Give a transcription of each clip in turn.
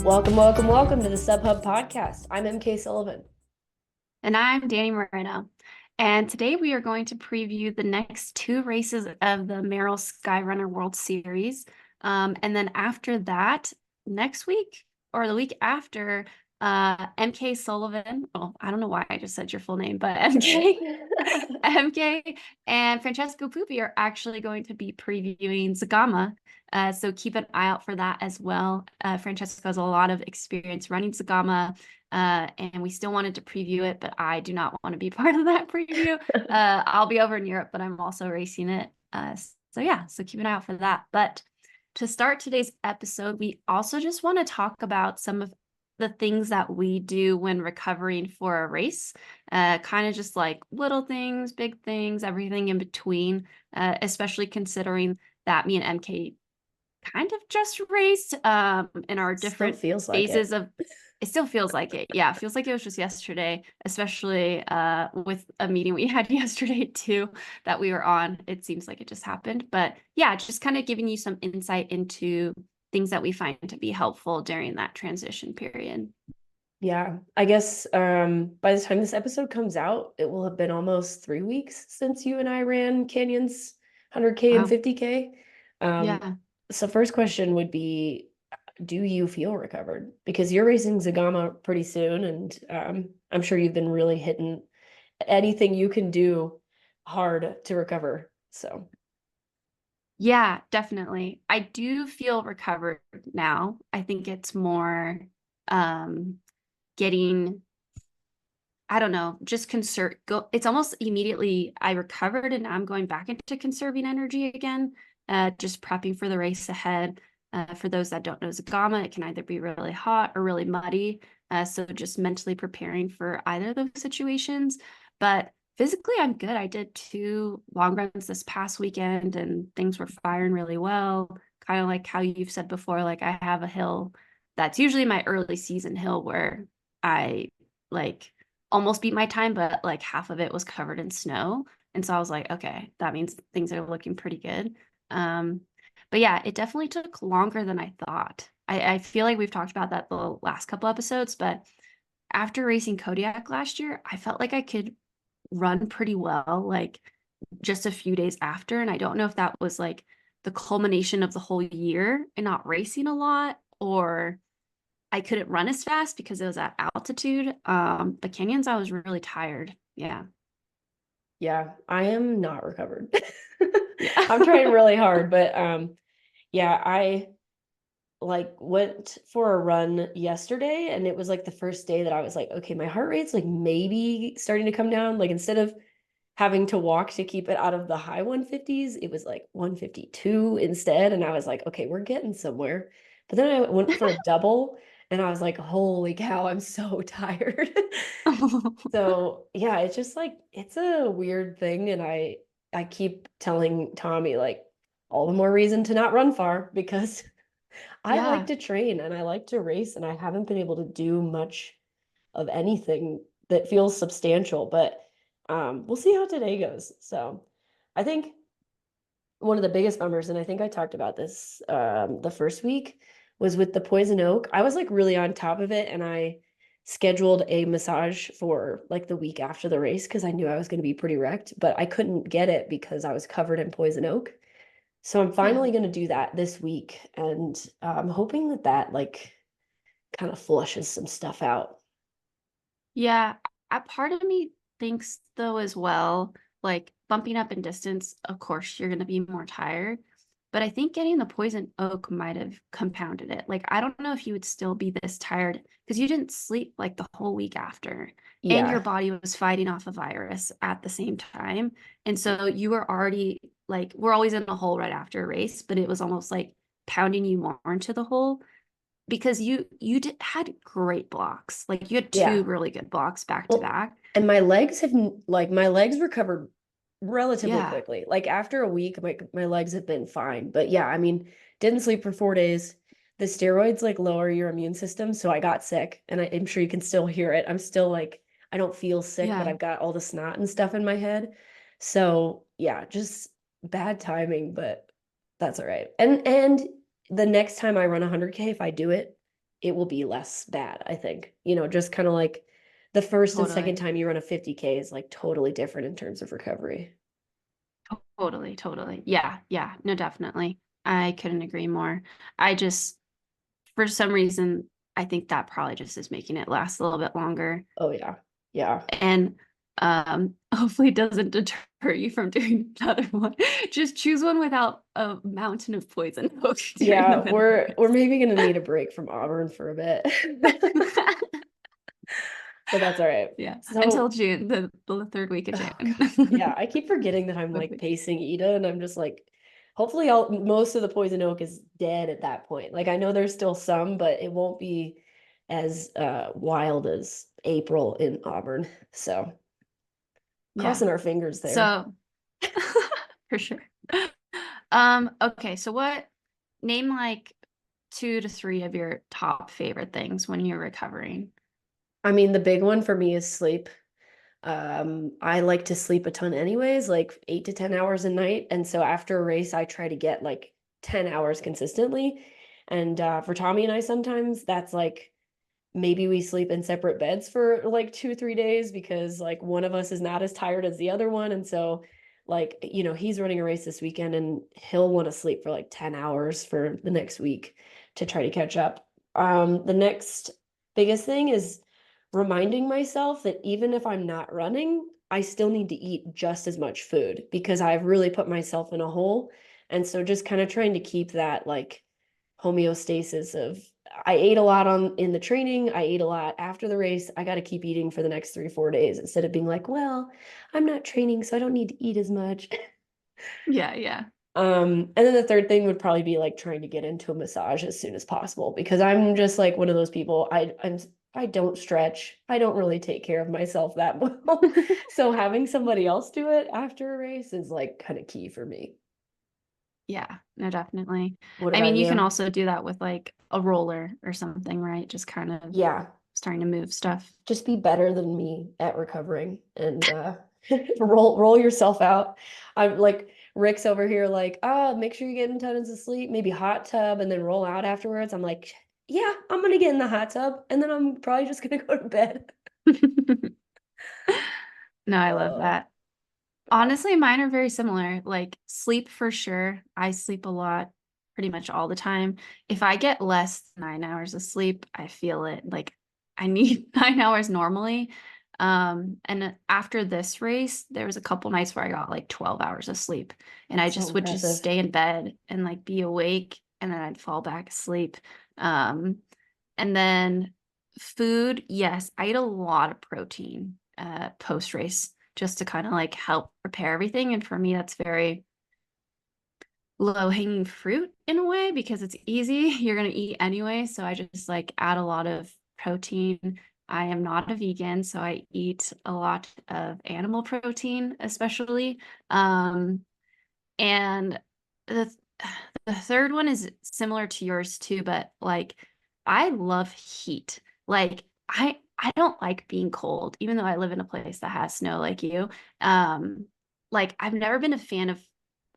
Welcome to the SubHub podcast. I'm EmKay Sullivan. And I'm Dani Moreno. And today we are going to preview the next two races of the Merrill Skyrunner World Series. And then after that, next week or the week after, EmKay Sullivan. Oh, I don't know why I just said your full name, but EmKay and Francesco Pupi are actually going to be previewing Zagama. So keep an eye out for that as well. Francesco has a lot of experience running Zagama. And we still wanted to preview it, but I do not want to be part of that preview. I'll be over in Europe, but I'm also racing it. So keep an eye out for that. But to start today's episode, we also just want to talk about some of the things that we do when recovering for a race, kind of just like little things, big things, everything in between, especially considering that me and EmKay kind of just raced in our different phases of it still feels like it. Yeah, it feels like it was just yesterday, especially with a meeting we had yesterday too that we were on. It seems like it just happened. But yeah, just kind of giving you some insight into things that we find to be helpful during that transition period. Yeah, I guess by the time this episode comes out, it will have been almost 3 weeks since you and I ran Canyons 100K and Wow. 50K. Yeah. So first question would be, do you feel recovered? Because you're racing Zagama pretty soon, and I'm sure you've been really hitting anything you can do hard to recover. So Yeah, definitely. I do feel recovered now. I think it's more getting, I don't know, just it's almost immediately I recovered and now I'm going back into conserving energy again, just prepping for the race ahead. For those that don't know Zagama, it can either be really hot or really muddy. So just mentally preparing for either of those situations. But physically, I'm good. I did 2 long runs this past weekend and things were firing really well. Kind of like how you've said before, like I have a hill that's usually my early season hill where I like almost beat my time, but like half of it was covered in snow. And so I was like, okay, that means things are looking pretty good. Um, but yeah, it definitely took longer than I thought. I feel like we've talked about that the last couple episodes, but after racing Kodiak last year, I felt like I could run pretty well, like just a few days after. And I don't know if that was like the culmination of the whole year and not racing a lot, or I couldn't run as fast because it was at altitude. But canyons, I was really tired. Yeah. yeah, I am not recovered. Yeah. I'm trying really hard, but yeah, I like went for a run yesterday and it was like the first day that I was like, okay, my heart rate's like maybe starting to come down. Like instead of having to walk to keep it out of the high 150s, it was like 152 instead. And I was like, okay, we're getting somewhere. But then I went for a double and I was like, holy cow, I'm so tired. So yeah, it's just like it's a weird thing. And I keep telling Tommy like all the more reason to not run far because I like Yeah. to train and I like to race and I haven't been able to do much of anything that feels substantial, but we'll see how today goes. So I think one of the biggest bummers, and I think I talked about this the first week, was with the poison oak. I was like really on top of it and I scheduled a massage for like the week after the race because I knew I was going to be pretty wrecked, but I couldn't get it because I was covered in poison oak. So I'm Yeah. finally going to do that this week and I'm hoping that that like kind of flushes some stuff out. Yeah. A part of me thinks though as well, like bumping up in distance, of course you're gonna be more tired. But I think getting the poison oak might have compounded it. Like I don't know if you would still be this tired because you didn't sleep like the whole week after. And your Yeah. body was fighting off a virus at the same time. And so you were already like, we're always in a hole right after a race, but it was almost like pounding you more into the hole because had great blocks. Like you had Yeah. 2 really good blocks back to Well, back. and my legs have like my legs recovered relatively Yeah. quickly. Like after a week, my legs have been fine. But yeah, I mean, didn't sleep for 4 days. The steroids like lower your immune system, so I got sick, and I'm sure you can still hear it. I'm still like I don't feel sick, but Yeah, I've got all the snot and stuff in my head. So yeah, just bad timing, but that's all right. And the next time I run 100K, if I do it, it will be less bad, I think. Just kind of like the first and second totally. time you run a 50K is like totally different in terms of recovery. Totally, totally. Yeah, yeah. No, definitely. I couldn't agree more. I just, for some reason, I think that probably just is making it last a little bit longer. Oh yeah. Yeah. And hopefully it doesn't deter you from doing another one. Just choose one without a mountain of poison oak during the Yeah, middle of we're it. maybe gonna need a break from Auburn for a bit. But that's all right. Yeah, until So, June, the third week of oh June. God. Yeah, I keep forgetting that I'm like pacing Ida and I'm just like, hopefully all most of the poison oak is dead at that point. Like I know there's still some, but it won't be as wild as April in Auburn. So Yeah. crossing our fingers there. So for sure. Okay, so name like 2 to 3 of your top favorite things when you're recovering. I mean, the big one for me is sleep. I like to sleep a ton anyways, like 8 to 10 hours a night. And so after a race, I try to get like 10 hours consistently. And for Tommy and I, sometimes that's like maybe we sleep in separate beds for like 2, 3 days because like one of us is not as tired as the other one. And so, like, he's running a race this weekend and he'll want to sleep for like 10 hours for the next week to try to catch up. The next biggest thing is reminding myself that even if I'm not running, I still need to eat just as much food because I've really put myself in a hole. And so just kind of trying to keep that like homeostasis of I ate a lot in the training, I ate a lot after the race. I got to keep eating for the next 3, 4 days instead of being like, well, I'm not training, so I don't need to eat as much. Yeah, yeah. And then the third thing would probably be like trying to get into a massage as soon as possible because I'm just like one of those people. I don't stretch. I don't really take care of myself that well. So having somebody else do it after a race is like kind of key for me. Yeah, no, definitely. What I about mean, you can you? also do that with like a roller or something, right? Just kind of Yeah, starting to move stuff. just be better than me at recovering and roll yourself out. I'm like Rick's over here like, make sure you're getting tons of sleep, maybe hot tub and then roll out afterwards. I'm like, yeah, I'm gonna get in the hot tub and then I'm probably just gonna go to bed. No, I love Oh that. God. Honestly, mine are very similar. Like sleep for sure. I sleep a lot pretty much all the time. If I get less than 9 hours of sleep, I feel it. Like I need 9 hours normally. And after this race, there was a couple nights where I got like 12 hours of sleep and I So just would just impressive. stay in bed and like be awake and then I'd fall back asleep. Um, and then food, yes, I eat a lot of protein post race just to kind of like help prepare everything. And for me, that's very low hanging fruit in a way because it's easy. You're going to eat anyway. So I just like add a lot of protein. I am not a vegan, so I eat a lot of animal protein, especially. And the the third one is similar to yours too, but like I love heat. Like I don't like being cold, even though I live in a place that has snow like you. Um, like I've never been a fan of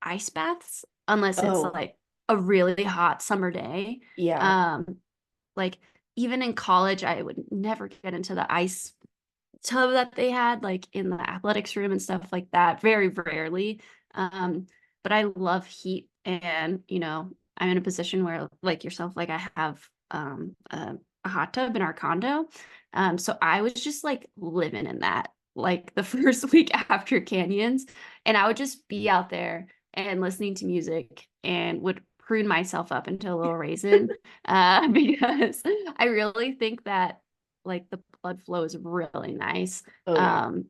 ice baths unless it's Oh, like a really hot summer day. yeah. Um, like even in college, I would never get into the ice tub that they had like in the athletics room and stuff like that, very rarely. Um, but I love heat and I'm in a position where like yourself, like I have a hot tub in our condo. So I was just like living in that like the first week after canyons and I would just be out there and listening to music and would prune myself up into a little raisin because I really think that like the blood flow is really nice. Oh yeah. Um,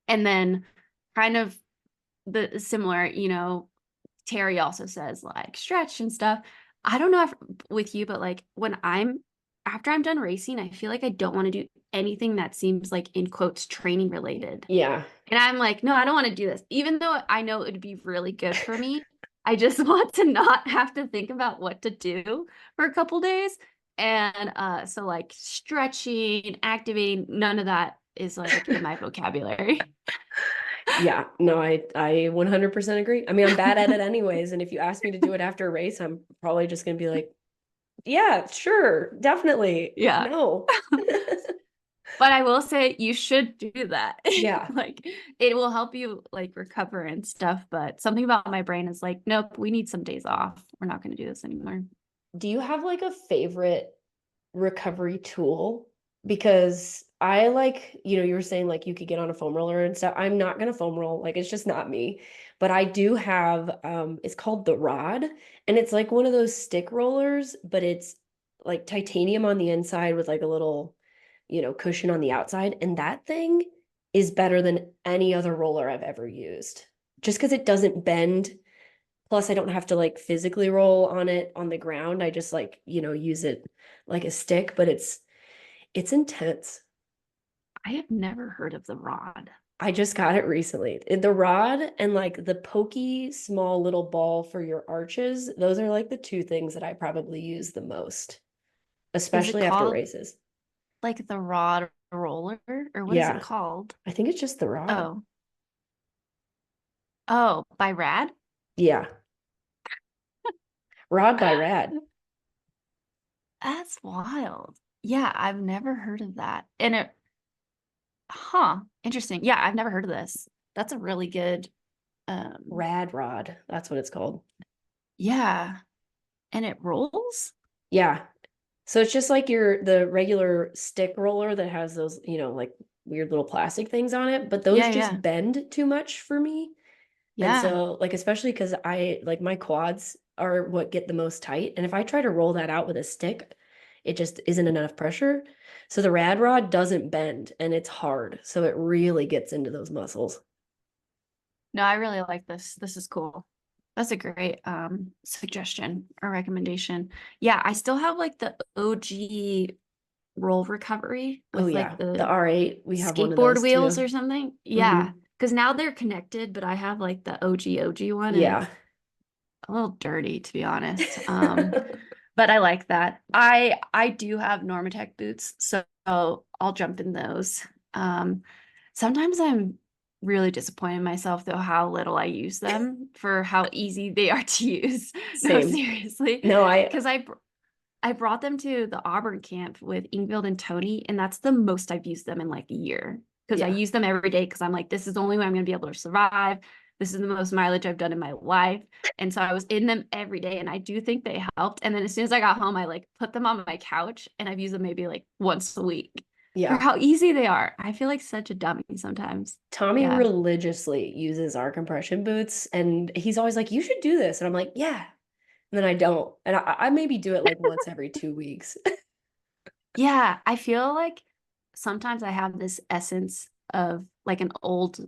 and then kind of the similar, Terry also says like stretch and stuff. I don't know if with you, but like when after I'm done racing, I feel like I don't want to do anything that seems like in quotes training related. Yeah. And I'm like, no, I don't want to do this. Even though I know it would be really good for me, I just want to not have to think about what to do for a couple days. And so like stretching, activating, none of that is like in my vocabulary. Yeah, no, I 100% agree. I mean, I'm bad at it anyways, and if you ask me to do it after a race, I'm probably just gonna be like, yeah, sure, definitely. Yeah. No. But I will say you should do that. Yeah. Like it will help you like recover and stuff. But something about my brain is like, nope, we need some days off. We're not going to do this anymore. Do you have like a favorite recovery tool? Because I like, you were saying like you could get on a foam roller and stuff. I'm not gonna foam roll, like it's just not me. But I do have it's called the Rod, and it's like one of those stick rollers, but it's like titanium on the inside with like a little, cushion on the outside. And that thing is better than any other roller I've ever used. Just because it doesn't bend. Plus, I don't have to like physically roll on it on the ground. I just like, use it like a stick, but it's intense. I have never heard of the Rod. I just got it recently. The Rod and like the pokey small little ball for your arches, those are like the two things that I probably use the most, Is it especially after called races. like the Rod roller or what is it Yeah, called? I think it's just the Rod. Oh, oh, by Rad? Yeah, Rod by Rad. That's wild. Yeah, I've never heard of that. And huh, interesting. Yeah, I've never heard of this. That's a really good, Rad Rod. That's what it's called. yeah. And it rolls? Yeah. So it's just like the regular stick roller that has those, like weird little plastic things on it, but those Yeah, just yeah. bend too much for me. And Yeah. so like especially because I like my quads are what get the most tight. And if I try to roll that out with a stick, it just isn't enough pressure. So the rad rod doesn't bend and it's hard. So it really gets into those muscles. No, I really like this. This is cool. That's a great suggestion or recommendation. Yeah, I still have like the OG roll recovery Oh with like yeah. The the R8, we have one of skateboard those wheels too. or something. Yeah, Hmm. because now they're connected, but I have like the OG one and Yeah. it's a little dirty to be honest. But I like that. I do have Normatec boots, so I'll jump in those. Um, sometimes I'm really disappointed in myself though how little I use them for how easy they are to use. No, Same. seriously, No, I because I brought them to the Auburn camp with Ingvild and Tony, and that's the most I've used them in like a year. Because I yeah. use them every day because I'm like, this is the only way I'm going to be able to survive. This is the most mileage I've done in my life. And so I was in them every day, and I do think they helped. And then as soon as I got home, I like put them on my couch, and I've used them maybe like once a week for Yeah. how easy they are. I feel like such a dummy sometimes. Tommy Yeah. religiously uses our compression boots and he's always like, you should do this. And I'm like, yeah. And then I don't. And I maybe do it like once every 2 weeks. Yeah, I feel like sometimes I have this essence of like an old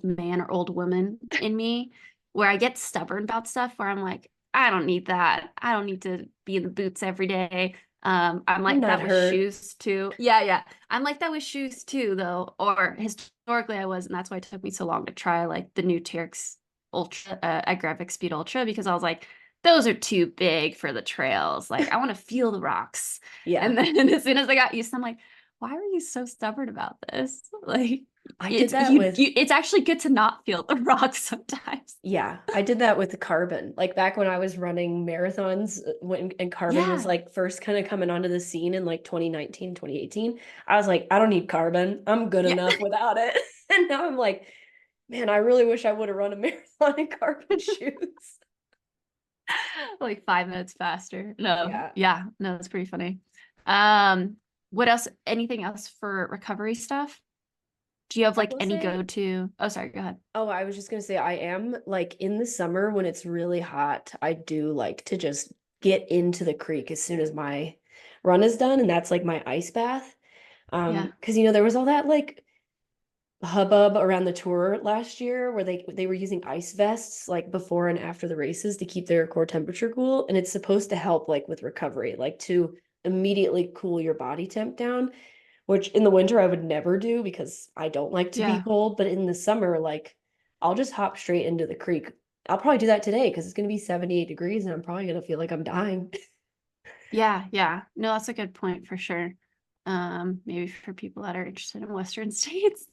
man or old woman in me where I get stubborn about stuff where I'm like, I don't need that. I don't need to be in the boots every day. I'm I'm like not that with hurt. shoes too. Yeah, yeah. I'm like that with shoes too, though. Or historically I was, and that's why it took me so long to try like the new Terex Ultra, Agravic Speed Ultra, because I was like, those are too big for the trails. Like I want to feel the rocks. Yeah. And then as soon as I got used to, I'm like, why are you so stubborn about this? Like I did that with, it's actually good to not feel the rocks sometimes. yeah, I did that with the carbon. Like back when I was running marathons when and carbon was Yeah. like first kind of coming onto the scene in like 2019, 2018. I was like, I don't need carbon. I'm good Yeah. enough without it. And now I'm like, man, I really wish I would have run a marathon in carbon shoes. Like 5 minutes faster. No, Yeah. yeah, no, that's pretty funny. Um, what else? Anything else for recovery stuff? Do you have I like will any say, go-to? Oh, sorry, go ahead. oh, I was just gonna say I am like in the summer when it's really hot, I do like to just get into the creek as soon as my run is done, and that's like my ice bath. Yeah. Because there was all that like hubbub around the tour last year where they were using ice vests like before and after the races to keep their core temperature cool, and it's supposed to help like with recovery, like to immediately cool your body temp down, which in the winter I would never do because I don't like to be Yeah. cold, but in the summer, like I'll just hop straight into the creek. I'll probably do that today because it's going to be 78 degrees and I'm probably going to feel like I'm dying. Yeah, yeah. No, that's a good point for sure. maybe for people that are interested in Western states